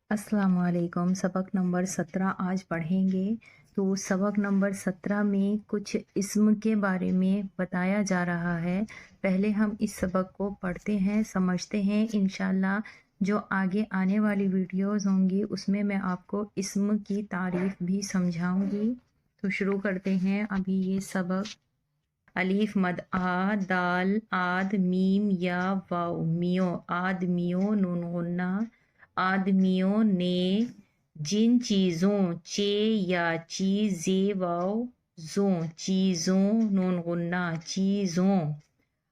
अस्सलाम वालेकुम। सबक नंबर 17 आज पढ़ेंगे। तो सबक नंबर 17 में कुछ इस्म के बारे में बताया जा रहा है। पहले हम इस सबक को पढ़ते हैं, समझते हैं। इंशाल्लाह जो आगे आने वाली वीडियोस होंगी उसमें मैं आपको इस्म की तारीफ भी समझाऊंगी। तो शुरू करते हैं अभी ये सबक। अलीफ मद आ, दाल, आद, मीम या वाव, मियो, आदमियों, नून गुन्ना, आदमियों ने जिन चीज़ों, चे या चीज़े वाव जों, चीज़ों, नून गुन्ना, चीज़ों,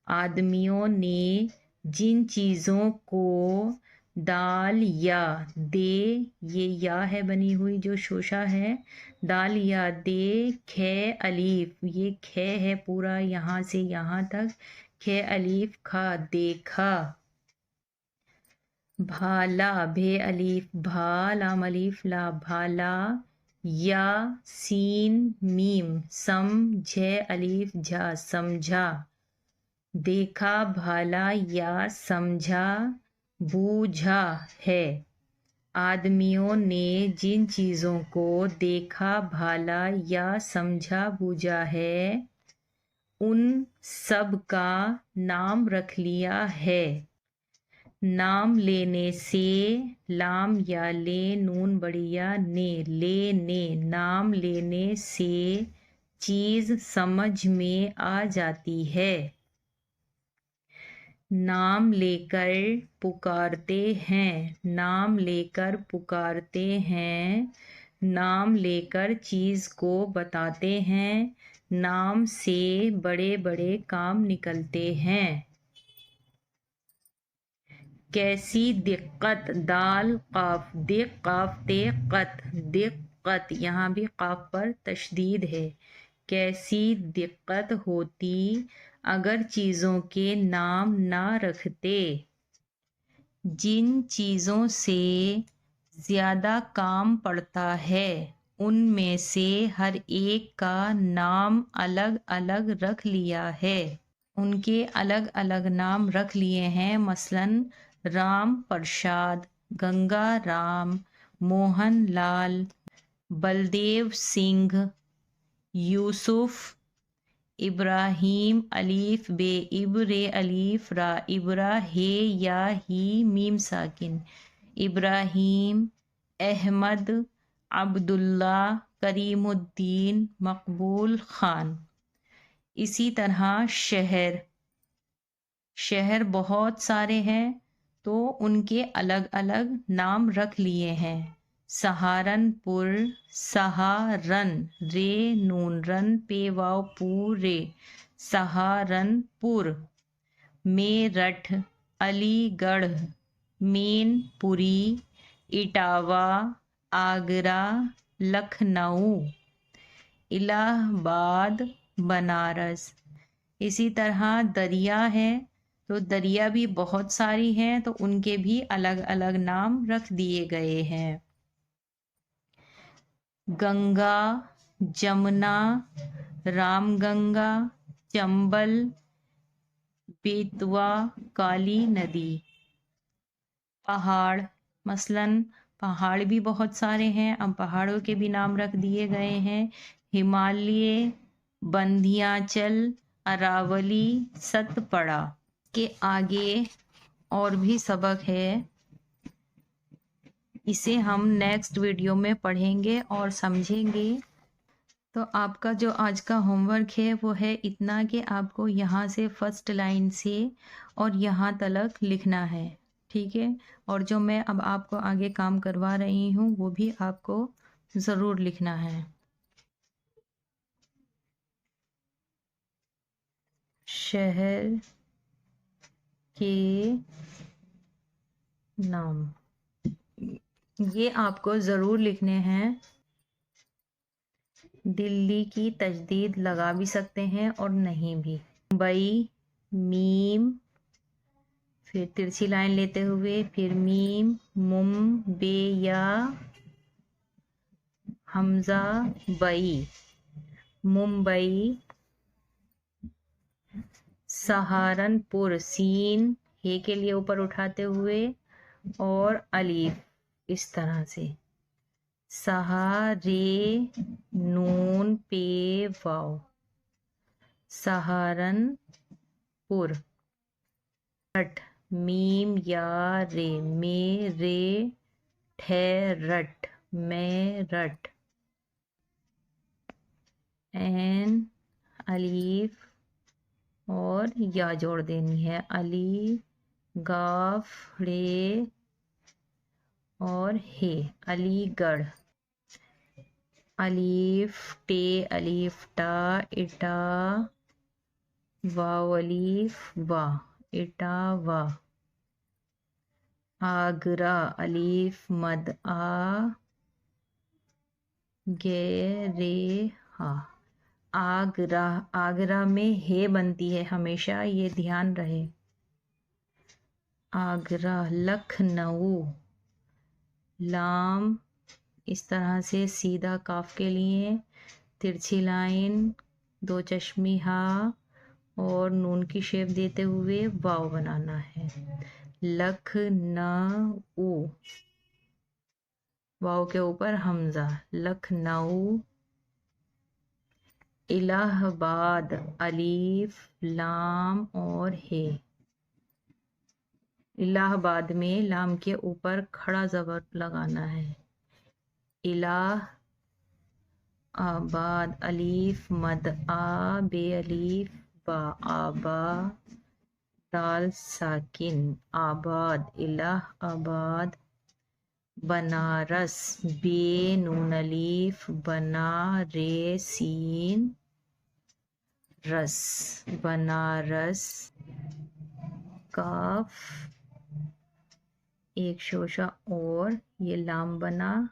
आदमियों ने जिन चीज़ों को दाल या दे, ये या है बनी हुई जो शोशा है, दाल या दे, खे अलीफ, ये खे है पूरा यहाँ से यहाँ तक, खे अलीफ खा, देखा, भाला, भे अलीफ भा, लाम अलीफ ला, भाला, या सीन मीम, सम, झे अलीफ झा, समझा, देखा, भाला या समझा, बूझा है। आदमियों ने जिन चीज़ों को देखा, भाला या समझा, बूझा है, उन सब का नाम रख लिया है। नाम लेने से, लाम या ले, नून बढ़िया ने, लेने, नाम लेने से चीज़ समझ में आ जाती है। नाम लेकर पुकारते हैं, नाम लेकर पुकारते हैं, नाम लेकर चीज़ को बताते हैं, नाम से बड़े बड़े काम निकलते हैं। कैसी दिक्कत, दाल काफ, दिक काफ ते कत, दिक्कत, यहाँ भी काफ पर तशदीद है। कैसी दिक्कत होती अगर चीज़ों के नाम ना रखते। जिन चीज़ों से ज़्यादा काम पड़ता है उनमें से हर एक का नाम अलग अलग रख लिया है। उनके अलग अलग नाम रख लिए हैं। मसलन राम प्रसाद, गंगा राम, मोहन लाल, बलदेव सिंह, यूसुफ, इब्राहिम, अलीफ बे, इब्रे अलीफ रा, इब्रा हे या ही मीम साकिन, इब्राहिम, अहमद, अब्दुल्ला, करीमुद्दीन, मकबूल खान। इसी तरह शहर, शहर बहुत सारे हैं तो उनके अलग अलग नाम रख लिए हैं। सहारनपुर, सहारन, रे नून रन पे वाव पूरे, सहारनपुर। मेरठ, अलीगढ़, मेनपुरी, इटावा, आगरा, लखनऊ, इलाहाबाद, बनारस। इसी तरह दरिया है तो दरिया भी बहुत सारी हैं तो उनके भी अलग अलग नाम रख दिए गए हैं। गंगा, जमुना, रामगंगा, चंबल, बेतवा, काली नदी। पहाड़, मसलन पहाड़ भी बहुत सारे हैं, अब पहाड़ों के भी नाम रख दिए गए हैं। हिमालय, बंधियाचल, अरावली, सतपड़ा। के आगे और भी सबक है, इसे हम नेक्स्ट वीडियो में पढ़ेंगे और समझेंगे। तो आपका जो आज का होमवर्क है वो है इतना कि आपको यहाँ से फर्स्ट लाइन से और यहाँ तक लिखना है, ठीक है। और जो मैं अब आपको आगे काम करवा रही हूँ वो भी आपको ज़रूर लिखना है। शहर के नाम ये आपको ज़रूर लिखने हैं। दिल्ली की तजदीद लगा भी सकते हैं और नहीं भी। मुंबई, मीम, फिर तिरछी लाइन लेते हुए, फिर मीम, मुम, बे या हमजा, बई, मुंबई। सहारनपुर, सीन हे के लिए ऊपर उठाते हुए और अलीफ, इस तरह से सहारे नून पे वाव सहारनपुर। रट मीम या रे में रे ठहरट में रट। एन अलीफ और या जोड़ देनी है अली गाफ रे और हे अलीगढ़। अलीफ टे अलीफ टा इटा वाव अलीफ वा इटा वा। आगरा अलीफ मद आ गे रे हा। आगरा आगरा में हे बनती है हमेशा, ये ध्यान रहे। आगरा। लखनऊ लाम इस तरह से सीधा काफ के लिए तिरछी लाइन दो चश्मी हा और नून की शेप देते हुए वाव बनाना है। लखनऊ वाव के ऊपर हमजा लखनऊ। इलाहाबाद अलीफ लाम और हे। इलाहाबाद में लाम के ऊपर खड़ा ज़बर लगाना है। इलाह आबाद अलीफ मद आ बे अलीफ बा आबा दाल साकिन आबाद इलाहाबाद। बनारस बे नून अलीफ बना रे सीन रस बनारस। काफ एक शोशा और ये लाम बना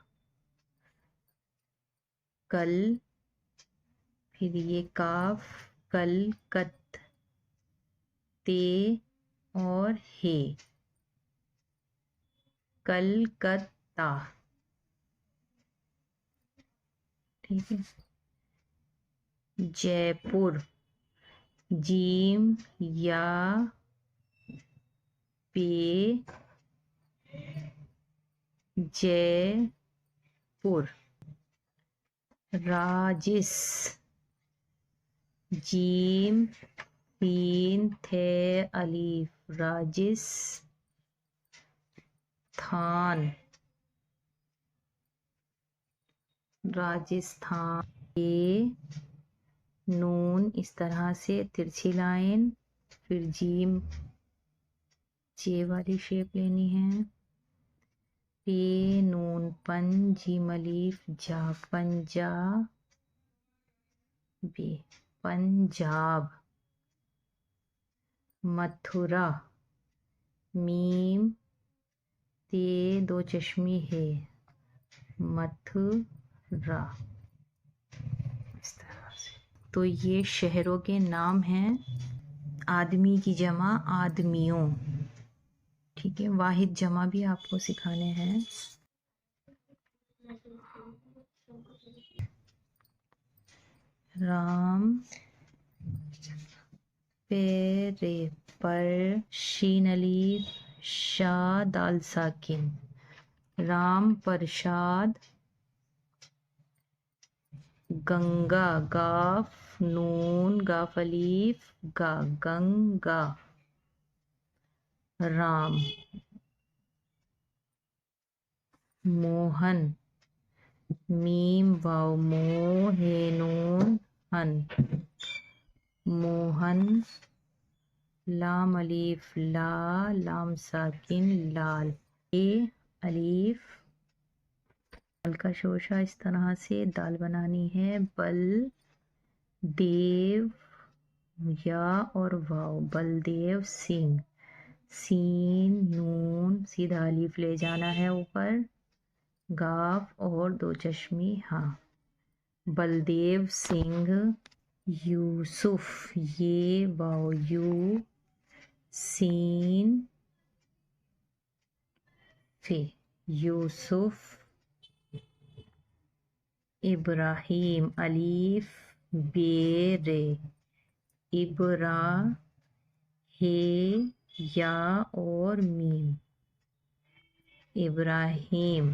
कल, फिर ये काफ कल कत ते और हे कलकत्ता। ठीक है। जयपुर जीम या पे जयपुर। राजिस जीम तीन थे अलीफ राजिस थान राजस्थान। ये नून इस तरह से तिरछी लाइन फिर जीम जे वाली शेप लेनी है। पे नून पन जीम अलीफ जा पंजा बे पंजाब। मथुरा मीम ते दो चश्मी है मथुरा। इस तरह से तो ये शहरों के नाम हैं। आदमी की जमा आदमियों। ठीक है। वाहिद जमा भी आपको सिखाने हैं। राम पेरे पर शीन अलीफ शाह दाल साकिन राम प्रसाद। गंगा गाफ नून गाफ अलीफ गा गंगा राम। मोहन मीम वाव मो हे नून हन मोहन। लाम अलीफ ला लाम साकिन लाल। ए अलीफ दाल का शोशा इस तरह से दाल बनानी है। बल देव या और वाव बलदेव सिंह। सीन नून सीधा अलीफ ले जाना है ऊपर गाफ और दो चश्मी हाँ। बलदेव सिंह। यूसुफ ये वाव यू सीन फे यूसुफ। इब्राहिम अलीफ बेरे इब्रा हे या और मीम। इब्राहिम,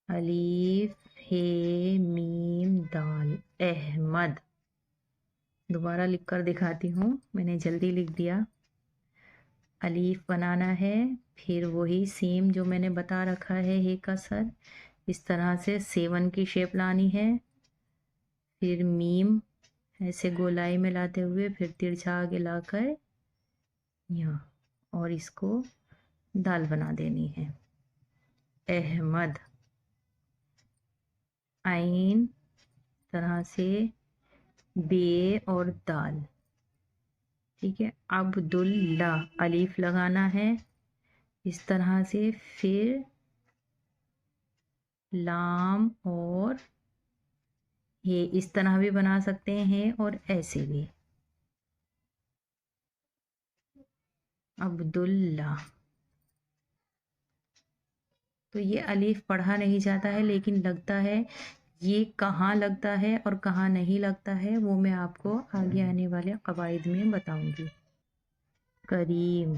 अलीफ हे मीम दाल, अहमद। दोबारा लिख कर दिखाती हूँ, मैंने जल्दी लिख दिया। अलीफ बनाना है, फिर वही सेम जो मैंने बता रखा है, हे का सर इस तरह से 7 की शेप लानी है, फिर मीम ऐसे गोलाई में लाते हुए फिर तिरछा आगे लाकर यहाँ, और इसको दाल बना देनी है। अहमद, आइन तरह से बे और दाल, ठीक है। अब्दुल्ला, अलीफ लगाना है इस तरह से, फिर लाम और ये इस तरह भी बना सकते हैं और ऐसे भी, अब्दुल्ला। तो ये अलीफ पढ़ा नहीं जाता है, लेकिन लगता है। ये कहाँ लगता है और कहाँ नहीं लगता है वो मैं आपको आगे आने वाले कवायद में बताऊंगी। करीम,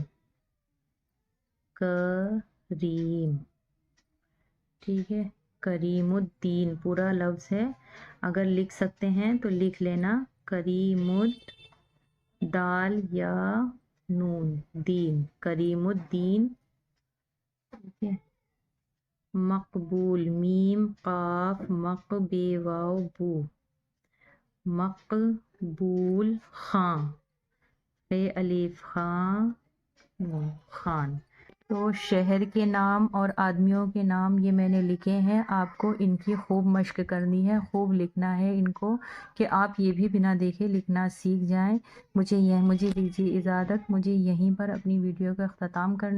करीम, ठीक है। करीमुद्दीन पूरा लफ्ज़ है, अगर लिख सकते हैं तो लिख लेना। करीमुद दाल या नून दीन, करीमुद्दीन, ठीक है। मकबूल, मीम काफ मक बे वाव बू, मकबूल, खां बे अलीफ खां नून, खान। तो शहर के नाम और आदमियों के नाम ये मैंने लिखे हैं, आपको इनकी खूब मश्क करनी है, खूब लिखना है इनको, कि आप ये भी बिना देखे लिखना सीख जाएं। मुझे दीजिए इजाज़त, मुझे यहीं पर अपनी वीडियो का अख्ताम करना।